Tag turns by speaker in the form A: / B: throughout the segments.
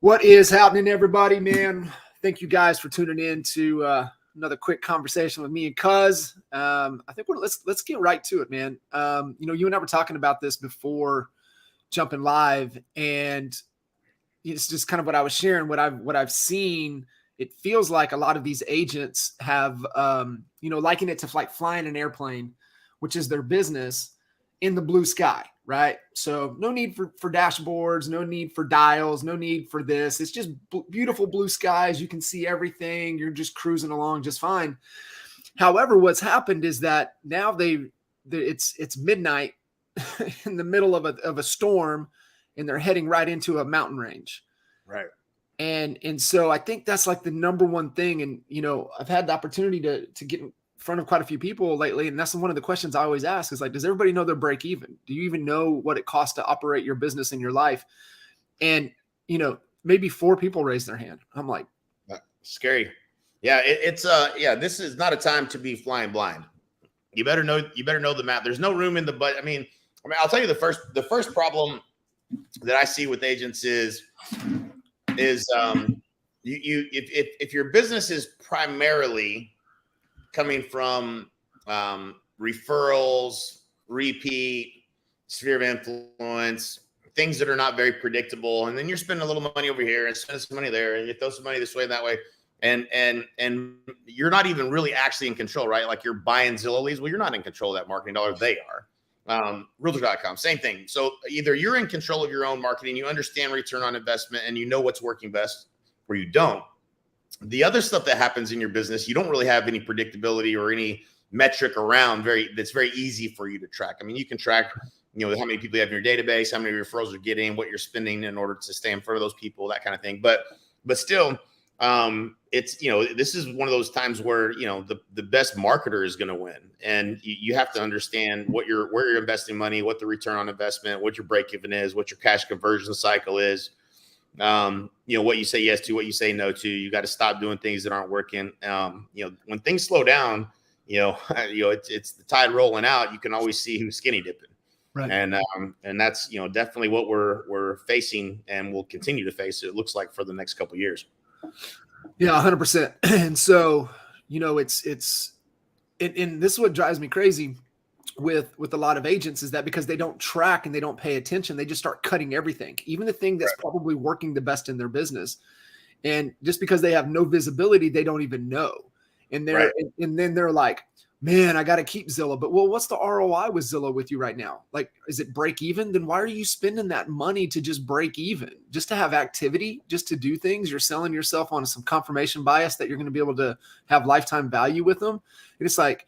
A: What is happening, everybody, man? Thank you guys for tuning in to another quick conversation with me and Cuz. I think let's get right to it, man. You and I were talking about this before jumping live, and it's just kind of what I was sharing, what I've seen. It feels like a lot of these agents have, liken it to like flying an airplane, which is their business, in the blue sky. Right. So no need for dashboards, no need for dials, no need for this. It's just beautiful blue skies. You can see everything. You're just cruising along just fine. However, what's happened is that now it's midnight in the middle of a storm, and they're heading right into a mountain range.
B: Right.
A: And so I think that's like the number one thing. And, I've had the opportunity to get in front of quite a few people lately. And that's one of the questions I always ask is like, does everybody know their break even? Do you even know what it costs to operate your business in your life? And, maybe 4 people raise their hand. I'm like,
B: scary. Yeah. This is not a time to be flying blind. You better know the map. There's no room in the budget. I mean, I'll tell you the first problem that I see with agents is if your business is primarily coming from referrals, repeat, sphere of influence, things that are not very predictable, and then you're spending a little money over here and spending some money there, and you throw some money this way and that way, and you're not even really actually in control, right? Like you're buying Zillow leads. Well, you're not in control of that marketing dollar. They are. Realtor.com, same thing. So either you're in control of your own marketing, you understand return on investment, and you know what's working best, or you don't. The other stuff that happens in your business, you don't really have any predictability or any metric around that's very easy for you to track. I mean, you can track, how many people you have in your database, how many referrals you're getting, what you're spending in order to stay in front of those people, that kind of thing. But still, it's, this is one of those times where, the best marketer is going to win. And you have to understand where you're investing money, what the return on investment, what your break even is, what your cash conversion cycle is. What you say yes to, what you say no to. You got to stop doing things that aren't working. When things slow down, it's the tide rolling out. You can always see who's skinny dipping.
A: Right.
B: And that's, definitely what we're facing and will continue to face. It looks like for the next couple of years.
A: Yeah, 100%. And so, it's and this is what drives me crazy with a lot of agents is that because they don't track and they don't pay attention, they just start cutting everything, even the thing that's probably working the best in their business. And just because they have no visibility, they don't even know. And and then they're like, man, I got to keep Zillow. But what's the ROI with Zillow with you right now? Like, is it break even? Then why are you spending that money to just break even, just to have activity, just to do things? You're selling yourself on some confirmation bias that you're going to be able to have lifetime value with them. And it's like,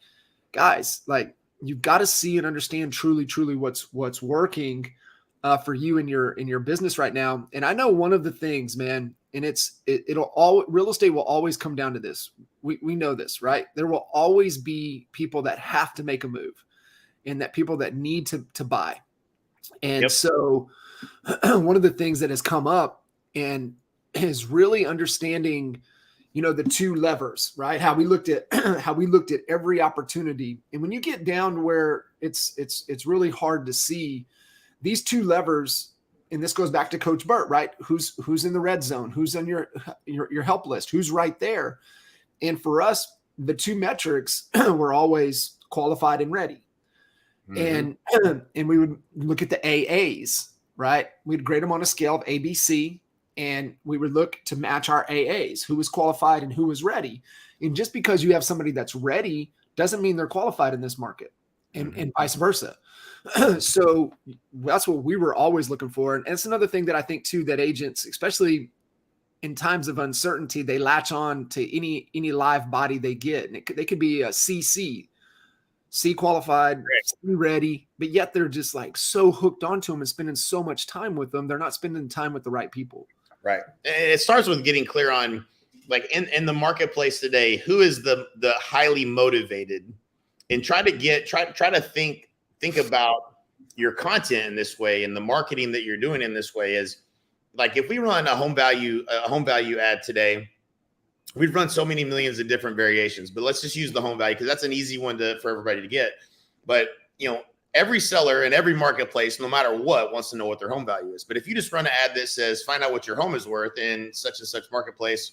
A: guys, like, you've got to see and understand truly what's working for you in your business right now. And I know one of the things, man, and real estate will always come down to this. We know this, right? There will always be people that have to make a move, and that people that need to buy. And so one of the things that has come up and is really understanding, the 2 levers, right? How we looked at every opportunity. And when you get down to where it's really hard to see these 2 levers, and this goes back to Coach Burt, right? Who's in the red zone, who's on your help list, who's right there. And for us, the 2 metrics were always qualified and ready. Mm-hmm. And we would look at the AAs, right? We'd grade them on a scale of A, B, C. And we would look to match our AAs, who was qualified and who was ready. And just because you have somebody that's ready doesn't mean they're qualified in this market, and vice versa. So that's what we were always looking for. And it's another thing that I think too, that agents, especially in times of uncertainty, they latch on to any live body they get. And they could be a C qualified, C ready, but yet they're just like so hooked onto them and spending so much time with them. They're not spending time with the right people. Right.
B: And it starts with getting clear on, like, in the marketplace today, who is the highly motivated, and try to think think about your content in this way and the marketing that you're doing in this way is like, if we run a home value ad today, we've run so many millions of different variations, but let's just use the home value because that's an easy one for everybody to get. But every seller in every marketplace, no matter what, wants to know what their home value is. But if you just run an ad that says, find out what your home is worth in such and such marketplace,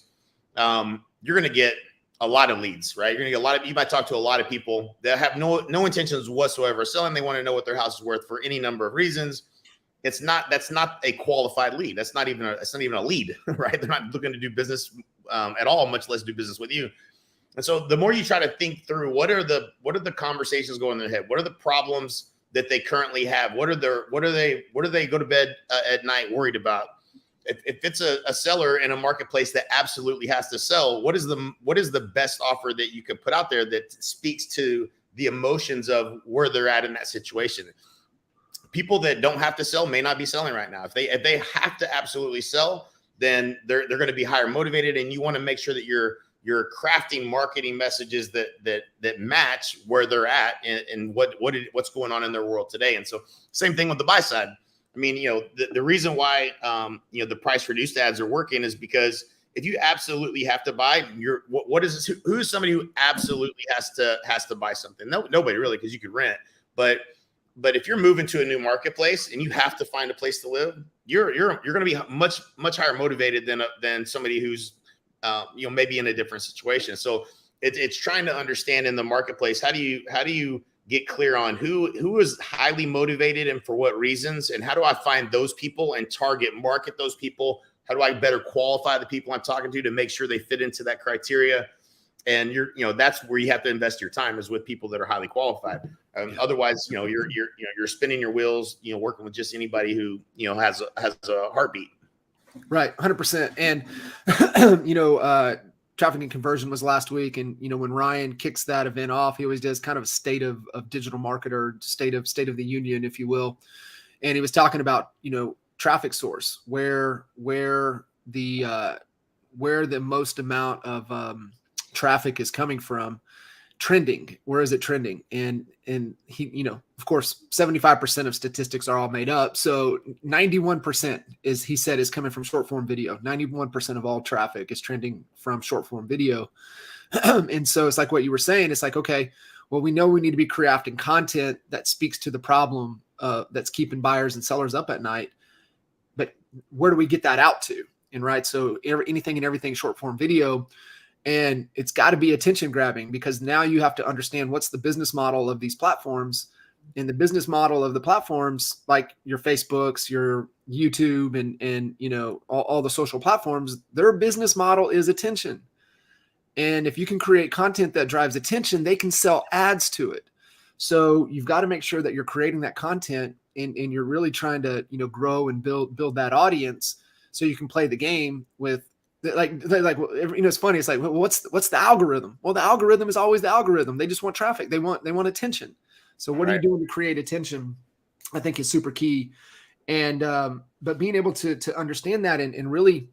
B: you're going to get a lot of leads, right? You're going to get you might talk to a lot of people that have no intentions whatsoever of selling. They want to know what their house is worth for any number of reasons. That's not a qualified lead. That's not even a lead, right? They're not looking to do business at all, much less do business with you. And so the more you try to think through what are the conversations going in their head, what are the problems that they currently have, what do they go to bed at night worried about? If it's a seller in a marketplace that absolutely has to sell, what is the best offer that you could put out there that speaks to the emotions of where they're at in that situation? People that don't have to sell may not be selling right now. If they have to absolutely sell, then they're going to be higher motivated, and you want to make sure that you're crafting marketing messages that match where they're at and what's going on in their world today. And so same thing with the buy side. I mean, the reason why the price reduced ads are working is because if you absolutely have to buy, who is somebody who absolutely has to buy something? Nobody really, because you could rent. But if you're moving to a new marketplace and you have to find a place to live, you're going to be much higher motivated than somebody who's maybe in a different situation. So it's trying to understand in the marketplace, how do you get clear on who is highly motivated and for what reasons, and how do I find those people and target market those people? How do I better qualify the people I'm talking to make sure they fit into that criteria? And that's where you have to invest your time, is with people that are highly qualified. Otherwise, you're spinning your wheels, working with just anybody who has a heartbeat.
A: Right, 100%. And traffic and conversion was last week, and when Ryan kicks that event off, he always does kind of a state of digital marketer, state of the union, if you will. And he was talking about traffic source, where the most amount of traffic is coming from, trending. Where is it trending? And he, of course, 75% of statistics are all made up. So 91% is coming from short form video. 91% of all traffic is trending from short form video. And so it's like what you were saying. It's like, okay, well, we know we need to be crafting content that speaks to the problem that's keeping buyers and sellers up at night. But where do we get that out to? And right. So anything and everything short form video. And it's got to be attention grabbing, because now you have to understand what's the business model of these platforms. And the business model of the platforms, like your Facebooks, your YouTube, and all the social platforms, their business model is attention. And if you can create content that drives attention, they can sell ads to it. So you've got to make sure that you're creating that content and you're really trying to grow and build that audience, so you can play the game with. It's funny. It's like, well, what's the algorithm? Well, the algorithm is always the algorithm. They just want traffic. They want attention. So what are you doing to create attention? I think is super key. And, but being able to understand that and really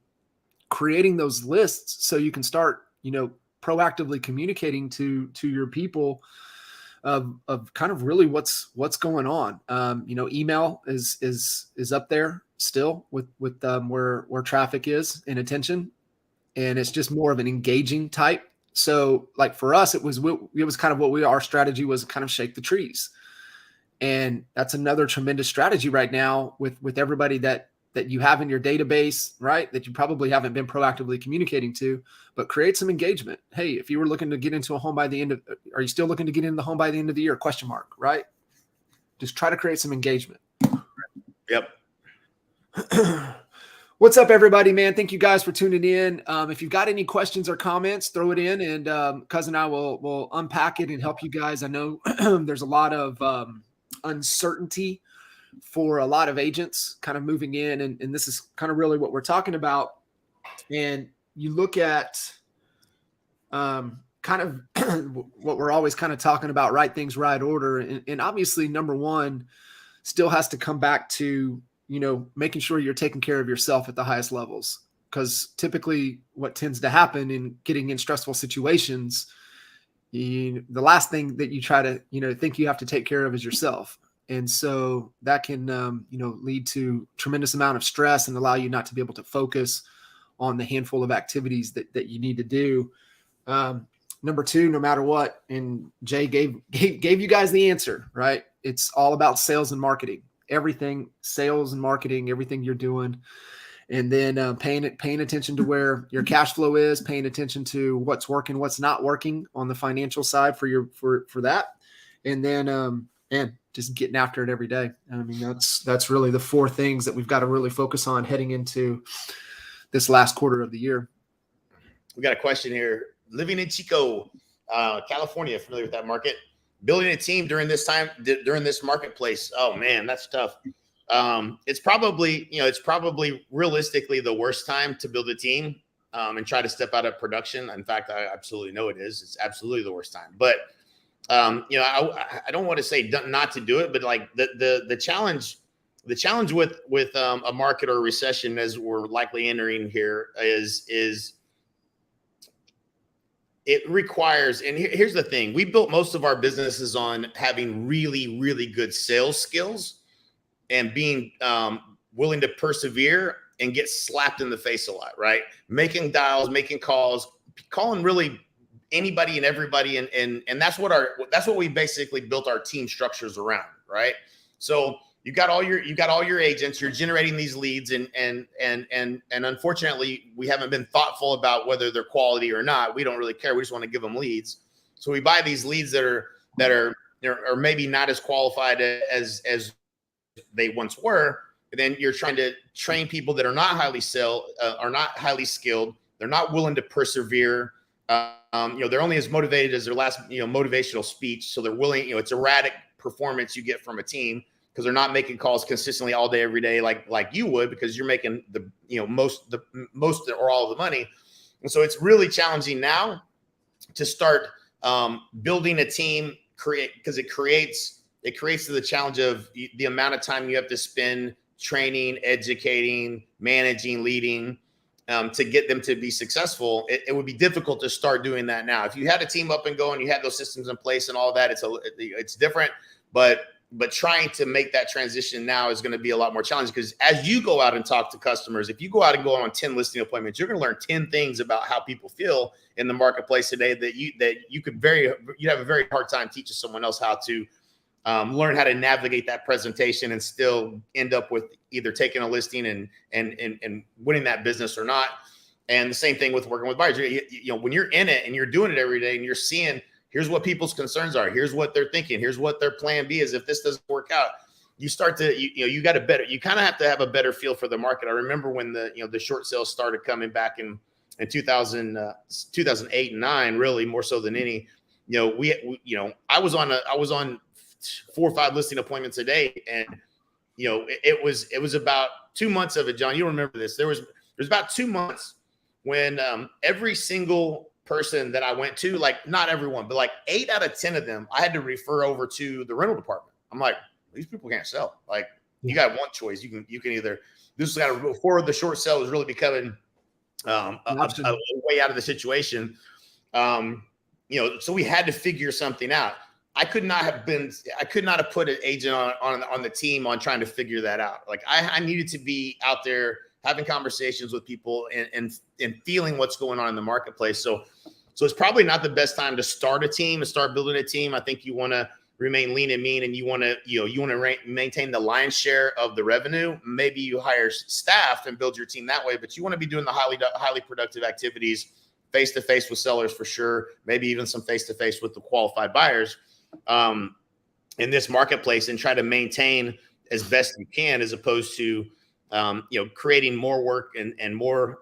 A: creating those lists, so you can start, proactively communicating to your people of kind of really what's going on. Email is up there still with where traffic is and attention. And it's just more of an engaging type. So like for us, it was kind of our strategy was kind of shake the trees. And that's another tremendous strategy right now with everybody that you have in your database, right? That you probably haven't been proactively communicating to, but create some engagement. Hey, if you were looking to get into a home by the are you still looking to get into the home by the end of the year? ? Right? Just try to create some engagement.
B: Yep.
A: What's up, everybody, man? Thank you guys for tuning in. If you've got any questions or comments, throw it in, and Cuz and I will unpack it and help you guys. I know there's a lot of uncertainty for a lot of agents kind of moving in, and this is kind of really what we're talking about. And you look at kind of what we're always kind of talking about, right things, right order. And obviously, number one still has to come back to making sure you're taking care of yourself at the highest levels, because typically what tends to happen in getting in stressful situations the last thing that you try to, think you have to take care of is yourself. And so that can, lead to tremendous amount of stress and allow you not to be able to focus on the handful of activities that you need to do. Number two, no matter what, and Jay gave you guys the answer, right? It's all about sales and marketing, everything, sales and marketing, everything you're doing. And then paying attention to where your cash flow is, paying attention to what's working, what's not working on the financial side for that. And then, and just getting after it every day. I mean, that's really the four things that we've got to really focus on heading into this last quarter of the year.
B: We got a question here. Living in Chico, California, familiar with that market? Building a team during this marketplace. Oh man, that's tough. It's probably realistically the worst time to build a team and try to step out of production. In fact, I absolutely know it is. It's absolutely the worst time. But I don't want to say not to do it, but like the challenge with a market or a recession as we're likely entering here is it requires, and here's the thing, we built most of our businesses on having really, really good sales skills and being willing to persevere and get slapped in the face a lot, right? Making dials, making calls, calling really anybody and everybody, and that's what we basically built our team structures around, right? So you got all your agents, you're generating these leads, and unfortunately we haven't been thoughtful about whether they're quality or not. We don't really care. We just want to give them leads. So we buy these leads that are maybe not as qualified as they once were. And then you're trying to train people that are not highly skilled. They're not willing to persevere. They're only as motivated as their last, motivational speech. So they're willing, it's erratic performance you get from a team because they're not making calls consistently all day, every day, like you would, because you're making most or all of the money. And so it's really challenging now to start building a team, because it creates the challenge of the amount of time you have to spend training, educating, managing, leading, to get them to be successful. It would be difficult to start doing that now. If you had a team up and going, you had those systems in place and all that, it's different. But trying to make that transition now is going to be a lot more challenging, because as you go out and talk to customers, if you go out and go on 10 listing appointments, you're going to learn 10 things about how people feel in the marketplace today that you'd have a very hard time teaching someone else how to learn how to navigate that presentation and still end up with either taking a listing and winning that business or not. And the same thing with working with buyers. When you're in it and you're doing it every day and you're seeing, here's what people's concerns are, here's what they're thinking, here's what their plan B is if this doesn't work out, you start to, you kind of have to have a better feel for the market. I remember when the short sales started coming back in 2008 and 9, really more so than any. I was on 4 or 5 listing appointments a day, and it was about 2 months of it. John, you remember this? There's about 2 months when every single person that I went to, like not everyone, but like 8 out of 10 of them, I had to refer over to the rental department. I'm like, these people can't sell. Like, you got one choice. You can either, this is got to, before the short sale was really becoming a way out of the situation. So we had to figure something out. I could not have put an agent on the team on trying to figure that out. Like I needed to be out there having conversations with people and feeling what's going on in the marketplace. So it's probably not the best time to start a team and start building a team. I think you want to remain lean and mean, and you want to maintain the lion's share of the revenue. Maybe you hire staff and build your team that way, but you want to be doing the highly productive activities face-to-face with sellers for sure. Maybe even some face-to-face with the qualified buyers in this marketplace, and try to maintain as best you can, as opposed to creating more work and more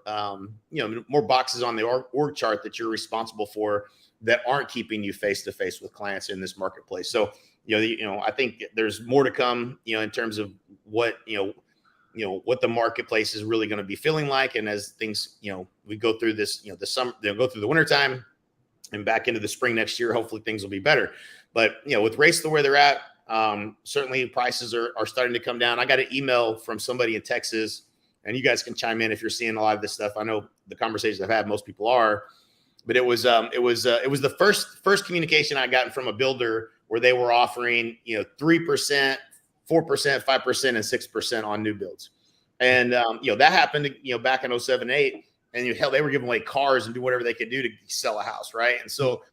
B: more boxes on the org chart that you're responsible for that aren't keeping you face to face with clients in this marketplace. So I think there's more to come in terms of what what the marketplace is really going to be feeling like, and as things we go through this the summer, go through the wintertime and back into the spring next year, hopefully things will be better. But with rates the way they're at, certainly prices are starting to come down. I got an email from somebody in Texas, and you guys can chime in if you're seeing a lot of this stuff. I know the conversations I've had, most people are. but it was the first communication I gotten from a builder where they were offering 3%, 4%, 5%, and 6% on new builds. And that happened back in 07, 08. And hell, they were giving away cars and do whatever they could do to sell a house, right? And so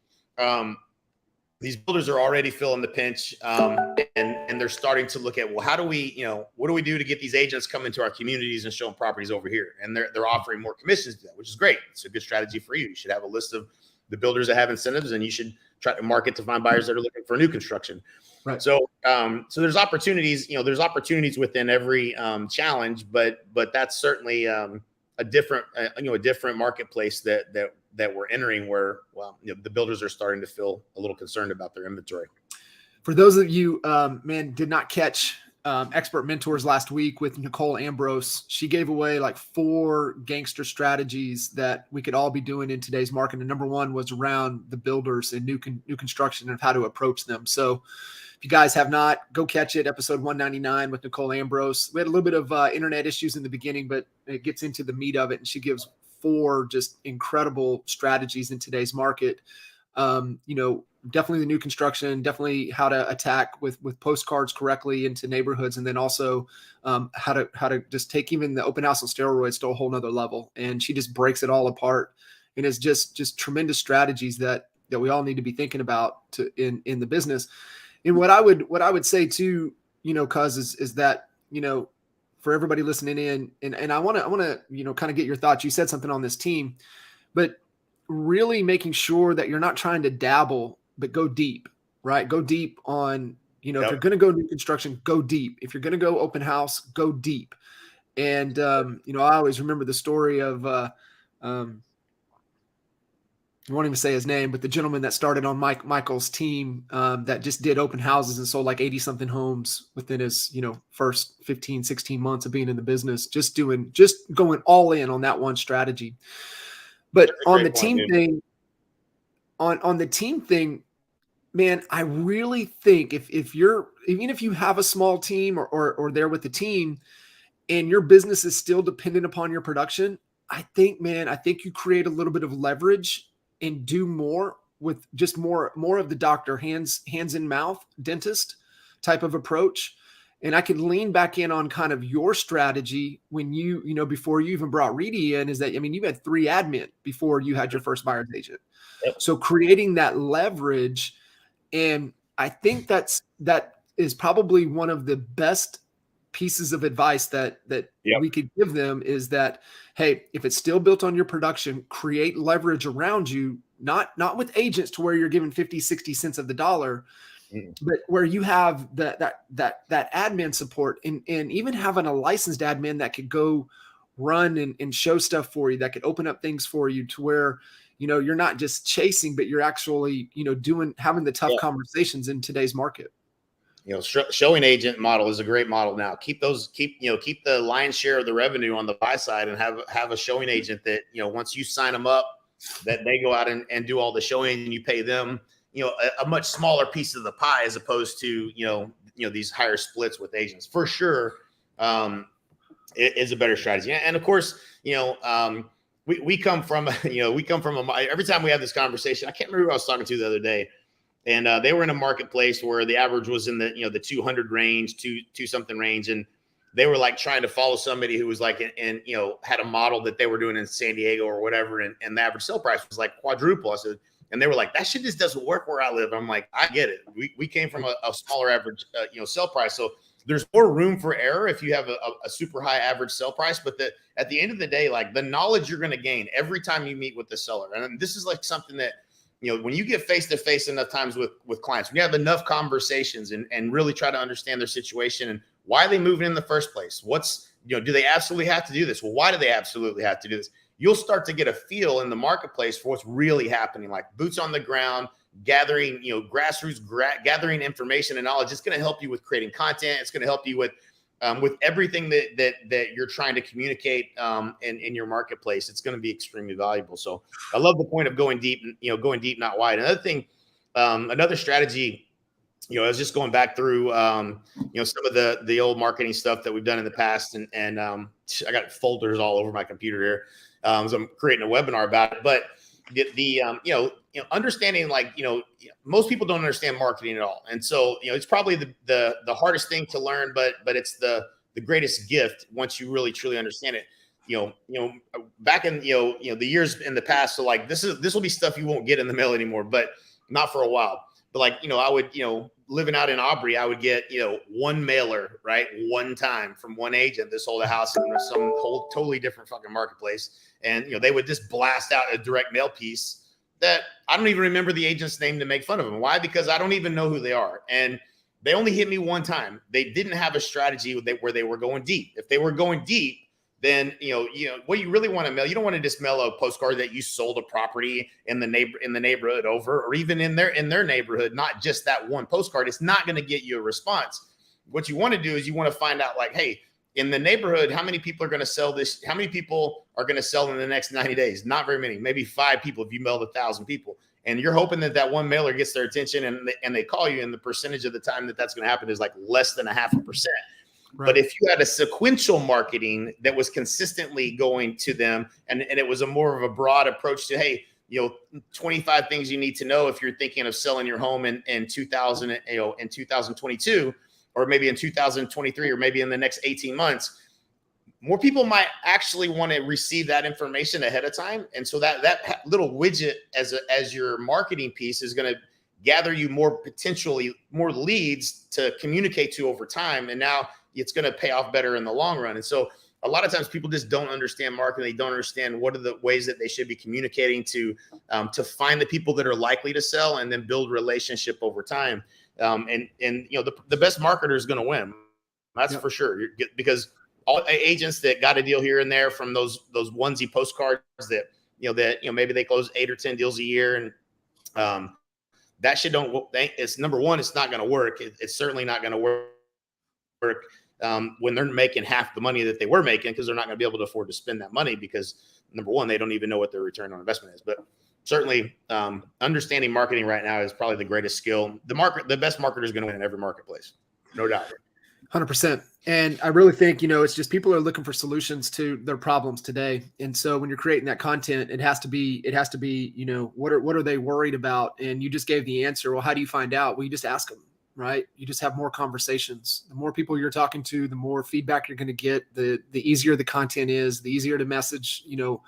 B: these builders are already feeling the pinch, and they're starting to look at, well, how do we, what do we do to get these agents come into our communities and show them properties over here? And they're offering more commissions to that, which is great. It's a good strategy for you. You should have a list of the builders that have incentives, and you should try to market to find buyers that are looking for new construction. Right. So there's opportunities, there's opportunities within every challenge, but that's certainly a different marketplace that we're entering where, the builders are starting to feel a little concerned about their inventory.
A: For those of you, did not catch Expert Mentors last week with Nicole Ambrose, she gave away like 4 gangster strategies that we could all be doing in today's market. And number 1 was around the builders and new construction and how to approach them. So if you guys have not, go catch it. Episode 199 with Nicole Ambrose. We had a little bit of internet issues in the beginning, but it gets into the meat of it. And she gives 4 just incredible strategies in today's market. Definitely the new construction, definitely how to attack with postcards correctly into neighborhoods. And then also how to just take even the open house on steroids to a whole nother level. And she just breaks it all apart. And it's just tremendous strategies that we all need to be thinking about in the business. And what I would say too, cuz is that, for everybody listening in, and I want to, kind of get your thoughts. You said something on this team, but really making sure that you're not trying to dabble, but go deep, right? Go deep on, if you're going to go new construction, go deep. If you're going to go open house, go deep. And, I always remember the story of, I won't even say his name, but the gentleman that started on Michael's team that just did open houses and sold like 80 something homes within his, first 15, 16 months of being in the business, just going all in on that one strategy. But on the team thing, on the team thing, man, I really think if you have a small team or there with the team and your business is still dependent upon your production, I think you create a little bit of leverage and do more with just more of the doctor hands in mouth dentist type of approach. And I can lean back in on kind of your strategy when before you even brought Reedy in, is that, you had 3 admin before you had your first buyer's agent. Yep. So creating that leverage. And I think that is probably one of the best pieces of advice that yep. we could give them, is that, hey, if it's still built on your production, create leverage around you, not with agents to where you're giving 50, 60 cents of the dollar, but where you have that admin support and even having a licensed admin that could go run and show stuff for you, that could open up things for you to where, you're not just chasing, but you're actually, having the tough conversations in today's market.
B: Showing agent model is a great model now. Keep the lion's share of the revenue on the buy side and have a showing agent that, once you sign them up, that they go out and do all the showing, and you pay them, a much smaller piece of the pie, as opposed to, these higher splits with agents. For sure, it is a better strategy. And of course, we come from, every time we have this conversation, I can't remember who I was talking to the other day. And they were in a marketplace where the average was in the 200 range, two something range. And they were like trying to follow somebody who was like, had a model that they were doing in San Diego or whatever. And the average sale price was like quadruple. I said, and they were like, that shit just doesn't work where I live. I'm like, I get it. We came from a smaller average, sale price. So there's more room for error if you have a super high average sale price. But at the end of the day, like, the knowledge you're going to gain every time you meet with the seller. And this is like something that, when you get face-to-face enough times with clients, when you have enough conversations and really try to understand their situation and why are they moving in the first place? Do they absolutely have to do this? Well, why do they absolutely have to do this? You'll start to get a feel in the marketplace for what's really happening, like boots on the ground, gathering, grassroots, gathering information and knowledge. It's going to help you with creating content. It's going to help you with everything that you're trying to communicate in your marketplace. It's going to be extremely valuable. So I love the point of going deep, not wide. Another thing, another strategy, I was just going back through, some of the old marketing stuff that we've done in the past, and I got folders all over my computer here. So I'm creating a webinar about it. But understanding, like, most people don't understand marketing at all. And so, it's probably the hardest thing to learn, but it's the greatest gift once you really truly understand it. Back in, the years in the past. So like, this will be stuff you won't get in the mail anymore, but not for a while. But like, I would, living out in Aubrey, I would get, one mailer, right, one time from one agent that sold a house in some whole totally different fucking marketplace. And, they would just blast out a direct mail piece that I don't even remember the agent's name to make fun of them. Why? Because I don't even know who they are. And they only hit me one time. They didn't have a strategy where they were going deep. If they were going deep, then, what you really want to mail, you don't want to just mail a postcard that you sold a property in the neighborhood over, or even in their neighborhood, not just that one postcard. It's not going to get you a response. What you want to do is you want to find out, like, hey, in the neighborhood, how many people are going to sell this? How many people are going to sell in the next 90 days? Not very many, maybe 5 people if you mailed 1,000 people. And you're hoping that one mailer gets their attention and they call you, and the percentage of the time that's going to happen is like less than 0.5%. Right. But if you had a sequential marketing that was consistently going to them, and it was a more of a broad approach to, hey, 25 things you need to know if you're thinking of selling your home in 2022, or maybe in 2023, or maybe in the next 18 months, more people might actually want to receive that information ahead of time. And so that little widget as your marketing piece is going to gather you potentially more leads to communicate to over time. And now it's going to pay off better in the long run. And so a lot of times people just don't understand marketing. They don't understand what are the ways that they should be communicating to find the people that are likely to sell, and then build relationship over time. And the best marketer is going to win. That's for sure. Because all agents that got a deal here and there from those onesie postcards that maybe they close 8 or 10 deals a year, and that shit it's number one, it's not going to work. It's certainly not going to work when they're making half the money that they were making, because they're not going to be able to afford to spend that money, because number one, they don't even know what their return on investment is. But certainly understanding marketing right now is probably the greatest skill. The best marketer is going to win in every marketplace, no doubt.
A: 100%. And I really think, it's just people are looking for solutions to their problems today. And so when you're creating that content, it has to be, what are they worried about? And you just gave the answer. Well, how do you find out? Well, you just ask them, right? You just have more conversations. The more people you're talking to, the more feedback you're going to get, the easier the content is, the easier to message, to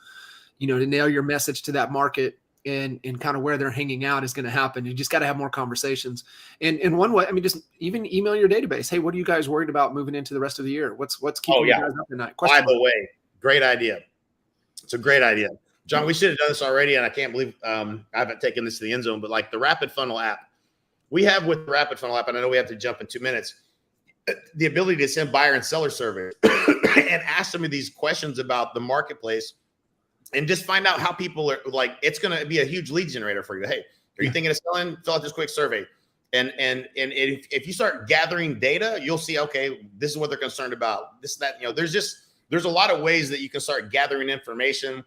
A: nail your message to that market. And kind of where they're hanging out is going to happen. You just got to have more conversations. And in one way, just even email your database. Hey, what are you guys worried about moving into the rest of the year? What's keeping you guys up at night?
B: By the way, great idea. It's a great idea. John, we should have done this already, and I can't believe I haven't taken this to the end zone, but like the Rapid Funnel app, we have with the Rapid Funnel app, and I know we have to jump in 2 minutes, the ability to send buyer and seller surveys and ask some of these questions about the marketplace, and just find out how people are like. It's going to be a huge lead generator for you. Hey, are you thinking of selling? Fill out this quick survey. And if you start gathering data, you'll see, okay, this is what they're concerned about. This, that, there's a lot of ways that you can start gathering information.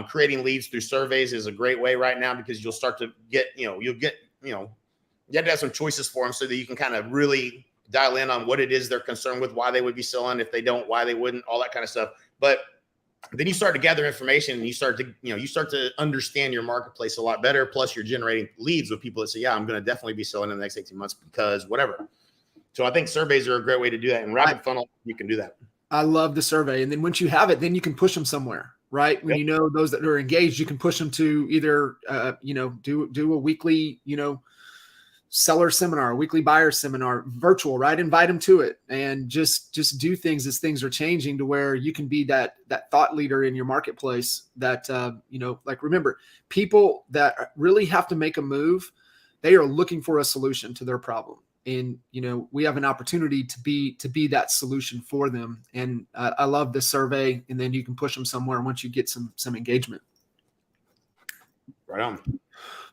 B: Creating leads through surveys is a great way right now, because you'll start to get, you have to have some choices for them so that you can kind of really dial in on what it is they're concerned with, why they would be selling. If they don't, why they wouldn't, all that kind of stuff. But then you start to gather information, and you start to understand your marketplace a lot better. Plus you're generating leads with people that say, yeah, I'm going to definitely be selling in the next 18 months because whatever. So I think surveys are a great way to do that. And Rapid Funnel, you can do that. I
A: love the survey. And then once you have it, then you can push them somewhere, right? When those that are engaged, you can push them to either, do a weekly, seller seminar, a weekly buyer seminar, virtual, right? Invite them to it, and just do things as things are changing, to where you can be that thought leader in your marketplace. That, like, remember, people that really have to make a move, they are looking for a solution to their problem. And, we have an opportunity to be that solution for them. And I love this survey, and then you can push them somewhere once you get some engagement.
B: Right on.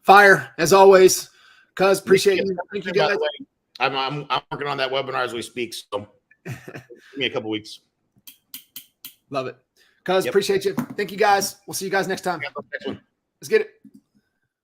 A: Fire, as always. Cuz, appreciate you. Thank you, guys.
B: I'm working on that webinar as we speak, so give me a couple weeks.
A: Love it. Cuz, appreciate you. Thank you, guys. We'll see you guys next time. Let's get it.